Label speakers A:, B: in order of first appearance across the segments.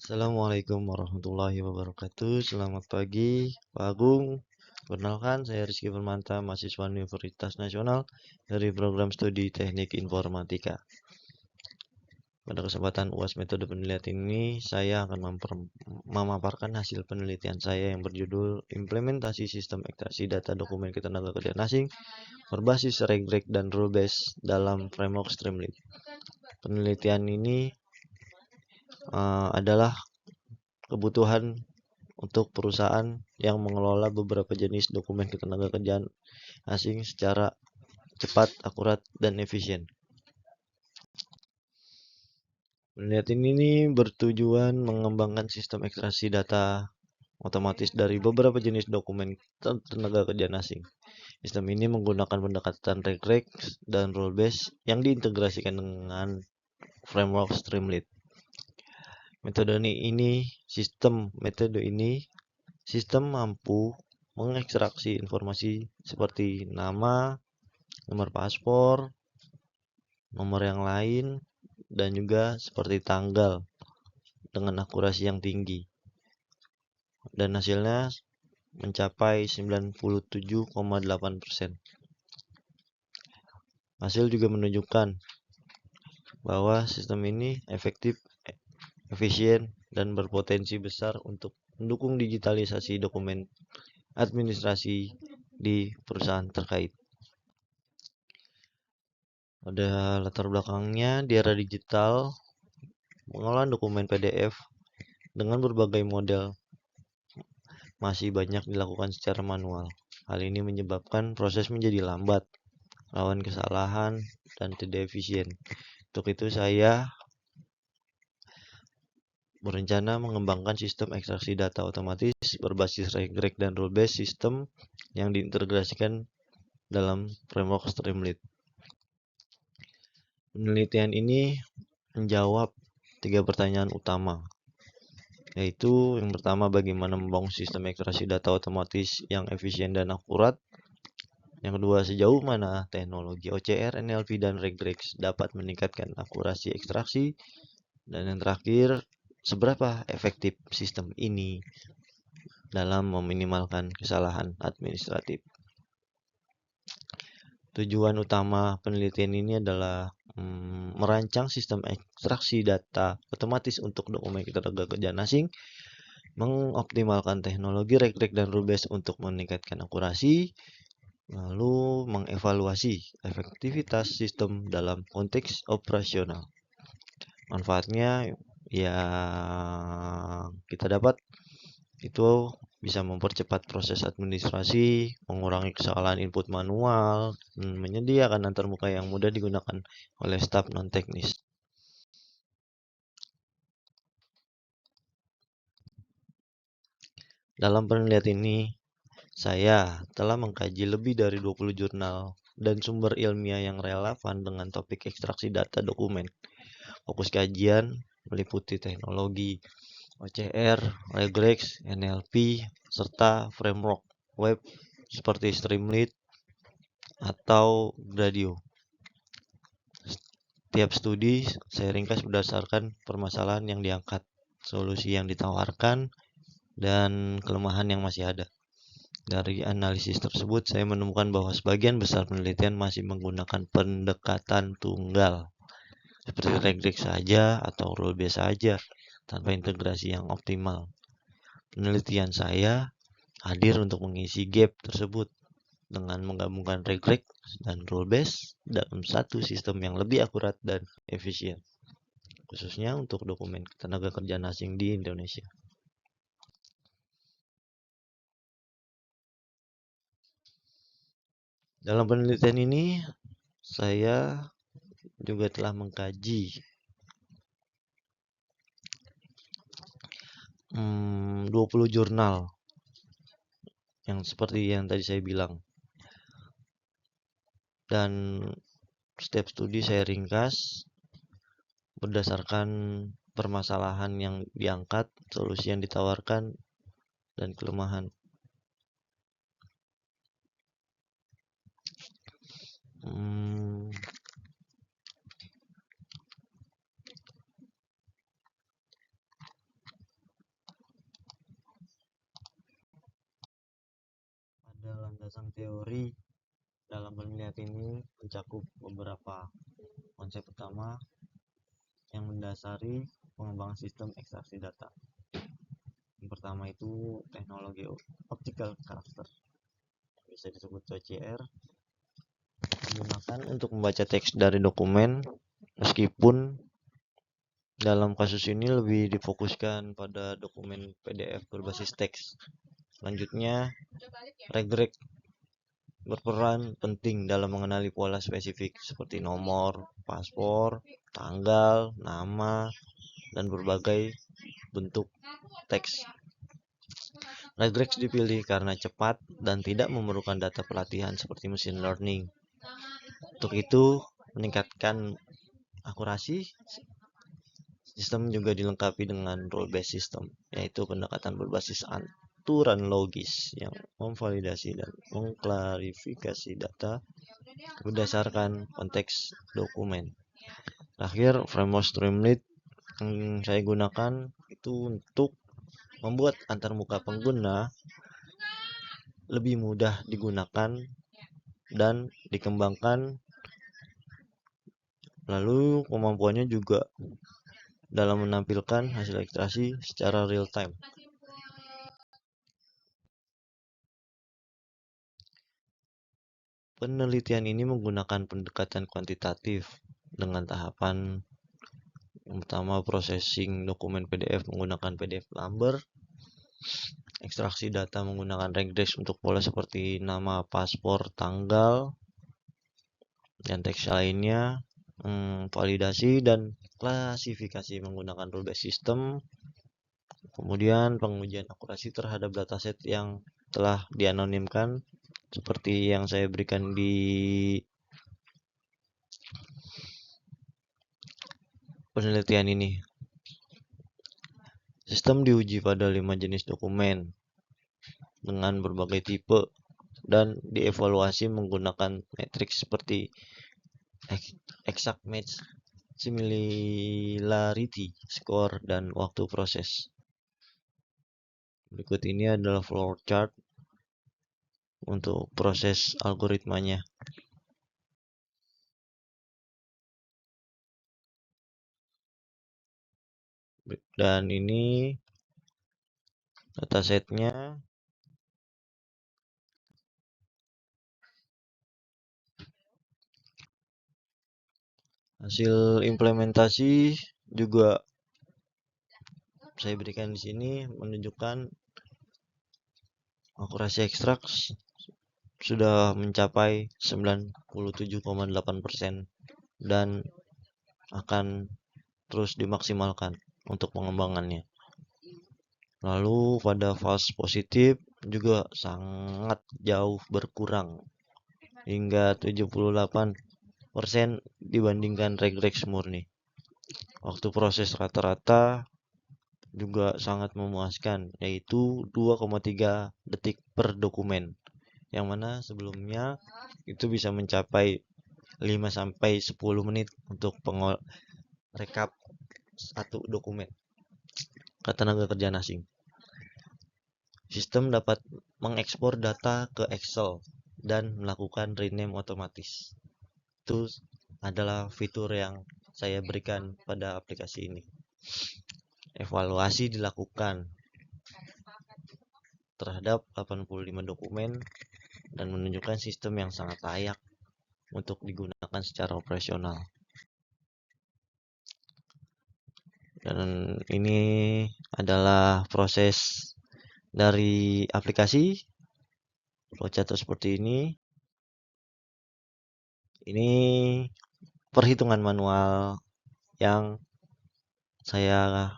A: Assalamualaikum warahmatullahi wabarakatuh. Selamat pagi, Pak Agung. Perkenalkan, saya Rizky Permanta, mahasiswa Universitas Nasional dari program studi Teknik Informatika. Pada kesempatan UAS metode penelitian ini, saya akan memaparkan hasil penelitian saya yang berjudul Implementasi Sistem Ekstraksi Data Dokumen Ketenagakerjaan Asing berbasis regreg dan rule base dalam framework Streamlit. Penelitian ini adalah kebutuhan untuk perusahaan yang mengelola beberapa jenis dokumen ketenagakerjaan asing secara cepat, akurat, dan efisien. Penelitian ini bertujuan mengembangkan sistem ekstraksi data otomatis dari beberapa jenis dokumen ketenagakerjaan asing. Sistem ini menggunakan pendekatan regreg dan rule base yang diintegrasikan dengan framework Streamlit. Metode sistem mampu mengekstraksi informasi seperti nama, nomor paspor, nomor yang lain, dan juga seperti tanggal dengan akurasi yang tinggi. Dan hasilnya mencapai 97,8%. Hasil juga menunjukkan bahwa sistem ini efektif, efisien, dan berpotensi besar untuk mendukung digitalisasi dokumen administrasi di perusahaan terkait. Pada latar belakangnya, di era digital, pengolahan dokumen PDF dengan berbagai model masih banyak dilakukan secara manual. Hal ini menyebabkan proses menjadi lambat, rawan kesalahan, dan tidak efisien. Untuk itu saya berencana mengembangkan sistem ekstraksi data otomatis berbasis regreg dan rule based system yang diintegrasikan dalam framework Streamlit. Penelitian ini menjawab 3 pertanyaan utama, yaitu yang pertama, bagaimana membangun sistem ekstraksi data otomatis yang efisien dan akurat. Yang kedua, sejauh mana teknologi OCR, NLP, dan regreg dapat meningkatkan akurasi ekstraksi. Dan yang terakhir, seberapa efektif sistem ini dalam meminimalkan kesalahan administratif. Tujuan utama penelitian ini adalah merancang sistem ekstraksi data otomatis untuk dokumen ketenagakerjaan asing, mengoptimalkan teknologi regreg dan rule base untuk meningkatkan akurasi, lalu mengevaluasi efektivitas sistem dalam konteks operasional. Manfaatnya yang kita dapat itu bisa mempercepat proses administrasi, mengurangi kesalahan input manual, dan menyediakan antarmuka yang mudah digunakan oleh staf non-teknis. Dalam penelitian ini, saya telah mengkaji lebih dari 20 jurnal dan sumber ilmiah yang relevan dengan topik ekstraksi data dokumen. Fokus kajian meliputi teknologi OCR, regreg, NLP, serta framework web seperti Streamlit atau Gradio. Tiap studi saya ringkas berdasarkan permasalahan yang diangkat, solusi yang ditawarkan, dan kelemahan yang masih ada. Dari analisis tersebut, saya menemukan bahwa sebagian besar penelitian masih menggunakan pendekatan tunggal, seperti regreg saja atau rule base saja, tanpa integrasi yang optimal. Penelitian saya hadir untuk mengisi gap tersebut dengan menggabungkan regreg dan rule base dalam satu sistem yang lebih akurat dan efisien, khususnya untuk dokumen ketenagakerjaan asing di Indonesia. Dalam penelitian ini, saya juga telah mengkaji 20 jurnal yang seperti yang tadi saya bilang. Dan setiap studi saya ringkas berdasarkan permasalahan yang diangkat, solusi yang ditawarkan, dan kelemahan. Landasan teori dalam penelitian ini mencakup beberapa konsep utama yang mendasari pengembangan sistem ekstraksi data. Yang pertama itu teknologi optical character, bisa disebut OCR, digunakan untuk membaca teks dari dokumen, meskipun dalam kasus ini lebih difokuskan pada dokumen PDF berbasis teks. Selanjutnya, regreg berperan penting dalam mengenali pola spesifik seperti nomor, paspor, tanggal, nama, dan berbagai bentuk teks. Regreg dipilih karena cepat dan tidak memerlukan data pelatihan seperti machine learning. Untuk itu, meningkatkan akurasi, sistem juga dilengkapi dengan rule-based system, yaitu pendekatan berbasis aturan logis yang memvalidasi dan mengklarifikasi data berdasarkan konteks dokumen. Terakhir, framework Streamlit yang saya gunakan itu untuk membuat antarmuka pengguna lebih mudah digunakan dan dikembangkan. Lalu kemampuannya juga dalam menampilkan hasil ekstraksi secara real time. Penelitian ini menggunakan pendekatan kuantitatif dengan tahapan yang pertama processing dokumen PDF menggunakan PDF Lumber, ekstraksi data menggunakan regres untuk pola seperti nama, paspor, tanggal, dan teks lainnya, validasi dan klasifikasi menggunakan rule-based system, kemudian pengujian akurasi terhadap dataset yang telah dianonimkan seperti yang saya berikan di penelitian ini. Sistem diuji pada 5 jenis dokumen dengan berbagai tipe dan dievaluasi menggunakan matriks seperti exact match, similarity score, dan waktu proses. Berikut ini adalah flowchart untuk proses algoritmanya. Dan ini datasetnya. Hasil implementasi juga saya berikan di sini, menunjukkan akurasi ekstrak sudah mencapai 97,8% dan akan terus dimaksimalkan untuk pengembangannya. Lalu pada false positif juga sangat jauh berkurang hingga 78% dibandingkan regreg murni. Waktu proses rata-rata juga sangat memuaskan, yaitu 2,3 detik per dokumen, yang mana sebelumnya itu bisa mencapai 5-10 menit untuk rekap satu dokumen ke tenaga kerjaan asing. Sistem dapat mengekspor data ke Excel dan melakukan rename otomatis. Itu adalah fitur yang saya berikan pada aplikasi ini. Evaluasi dilakukan terhadap 85 dokumen dan menunjukkan sistem yang sangat layak untuk digunakan secara operasional. Dan ini adalah proses dari aplikasi. Flowchart seperti ini. Ini perhitungan manual yang saya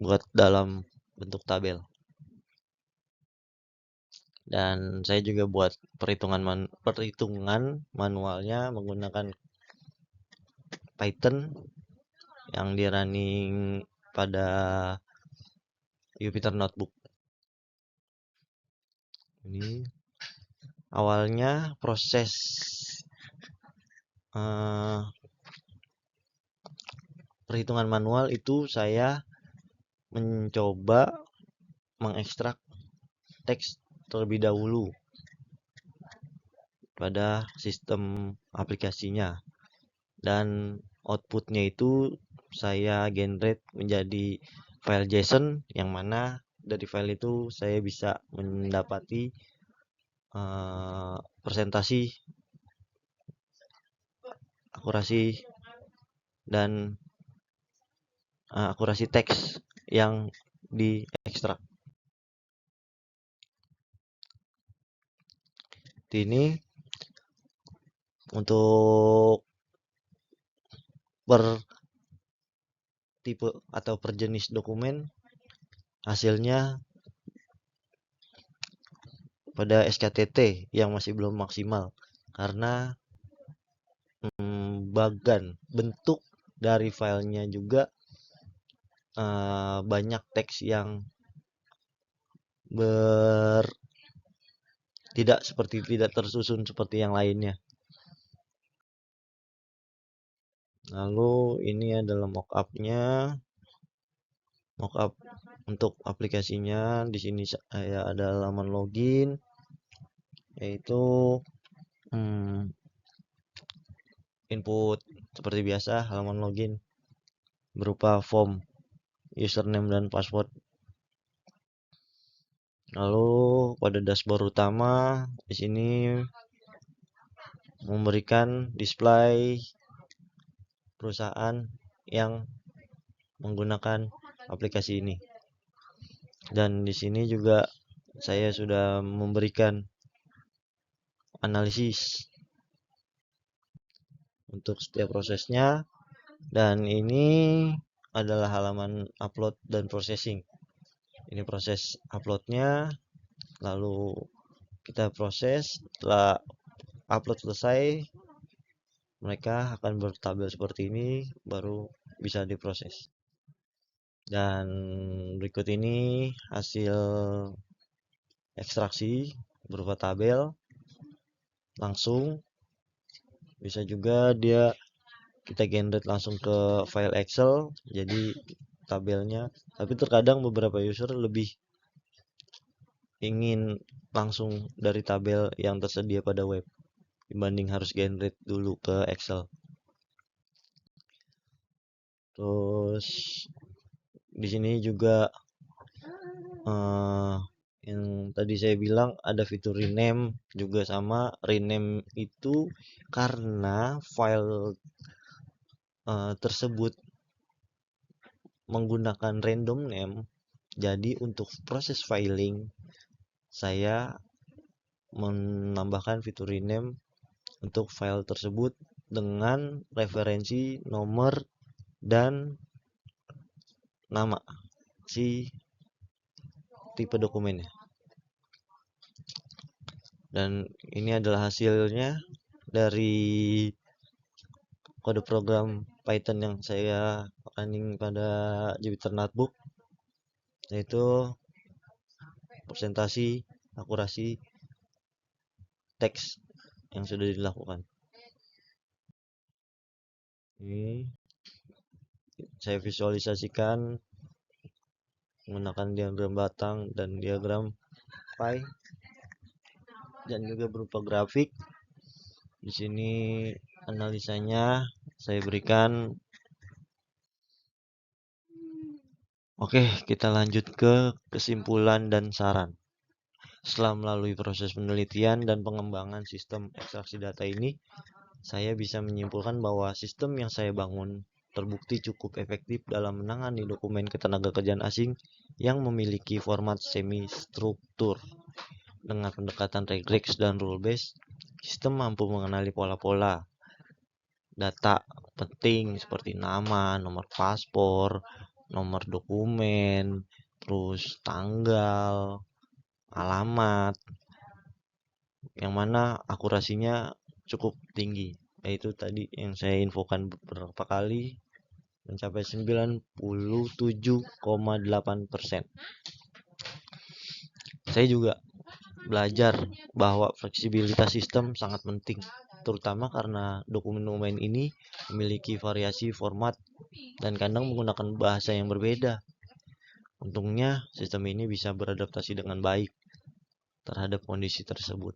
A: buat dalam bentuk tabel. Dan saya juga buat perhitungan manualnya menggunakan Python yang di running pada Jupyter Notebook. Ini awalnya proses perhitungan manual itu saya mencoba mengekstrak teks terlebih dahulu pada sistem aplikasinya, dan outputnya itu saya generate menjadi file JSON, yang mana dari file itu saya bisa mendapati presentasi akurasi dan akurasi teks yang diekstrak. Ini untuk per tipe atau per jenis dokumen, hasilnya pada SKTT yang masih belum maksimal karena bentuk dari filenya juga banyak teks yang tidak tersusun seperti yang lainnya. Lalu ini adalah mockup-nya. Mockup untuk aplikasinya, di sini saya ada halaman login, yaitu input seperti biasa halaman login berupa form username dan password. Lalu pada dashboard utama di sini memberikan display perusahaan yang menggunakan aplikasi ini. Dan di sini juga saya sudah memberikan analisis untuk setiap prosesnya, dan ini adalah halaman upload dan processing. Ini proses uploadnya, lalu kita proses. Setelah upload selesai, mereka akan bertabel seperti ini, baru bisa diproses. Dan berikut ini hasil ekstraksi berupa tabel langsung. Bisa juga kita generate langsung ke file Excel jadi tabelnya, tapi terkadang beberapa user lebih ingin langsung dari tabel yang tersedia pada web dibanding harus generate dulu ke Excel. Terus di sini juga yang tadi saya bilang ada fitur rename, juga sama. Rename itu karena file tersebut menggunakan random name, jadi untuk proses filing saya menambahkan fitur rename untuk file tersebut dengan referensi nomor dan nama si tipe dokumennya. Dan ini adalah hasilnya dari kode program Python yang saya running pada Jupyter Notebook, yaitu presentasi akurasi teks yang sudah dilakukan. Ini saya visualisasikan menggunakan diagram batang dan diagram pie, dan juga berupa grafik. Di sini analisanya saya berikan. Oke, kita lanjut ke kesimpulan dan saran. Setelah melalui proses penelitian dan pengembangan sistem ekstraksi data ini, saya bisa menyimpulkan bahwa sistem yang saya bangun terbukti cukup efektif dalam menangani dokumen ketenagakerjaan asing yang memiliki format semi-struktur. Dengan pendekatan regex dan rule-based, sistem mampu mengenali pola-pola data penting seperti nama, nomor paspor, nomor dokumen, terus tanggal, alamat, yang mana akurasinya cukup tinggi. Yaitu tadi yang saya infokan beberapa kali, mencapai 97,8%. Saya juga belajar bahwa fleksibilitas sistem sangat penting, terutama karena dokumen-dokumen ini memiliki variasi format dan kadang menggunakan bahasa yang berbeda. Untungnya sistem ini bisa beradaptasi dengan baik terhadap kondisi tersebut.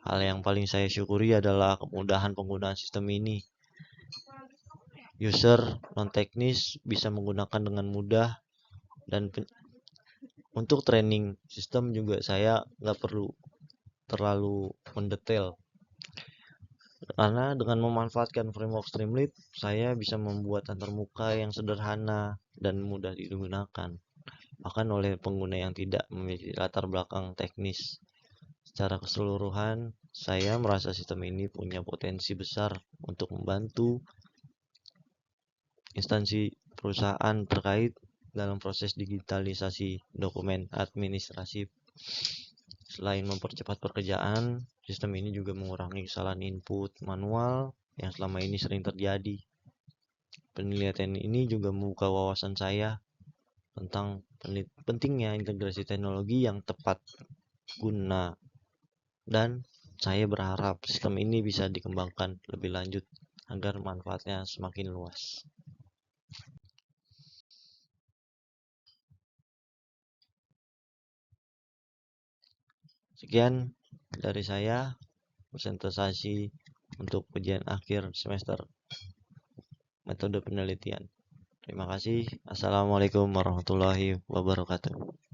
A: Hal yang paling saya syukuri adalah kemudahan penggunaan sistem ini. User non-teknis bisa menggunakan dengan mudah, dan untuk training sistem juga saya nggak perlu terlalu mendetail, karena dengan memanfaatkan framework Streamlit saya bisa membuat antarmuka yang sederhana dan mudah digunakan, bahkan oleh pengguna yang tidak memiliki latar belakang teknis. Secara keseluruhan, saya merasa sistem ini punya potensi besar untuk membantu instansi perusahaan terkait dalam proses digitalisasi dokumen administrasi. Selain mempercepat pekerjaan, sistem ini juga mengurangi kesalahan input manual yang selama ini sering terjadi. Penelitian ini juga membuka wawasan saya tentang pentingnya integrasi teknologi yang tepat guna, dan saya berharap sistem ini bisa dikembangkan lebih lanjut agar manfaatnya semakin luas. Sekian dari saya presentasi untuk ujian akhir semester metode penelitian. Terima kasih. Assalamualaikum warahmatullahi wabarakatuh.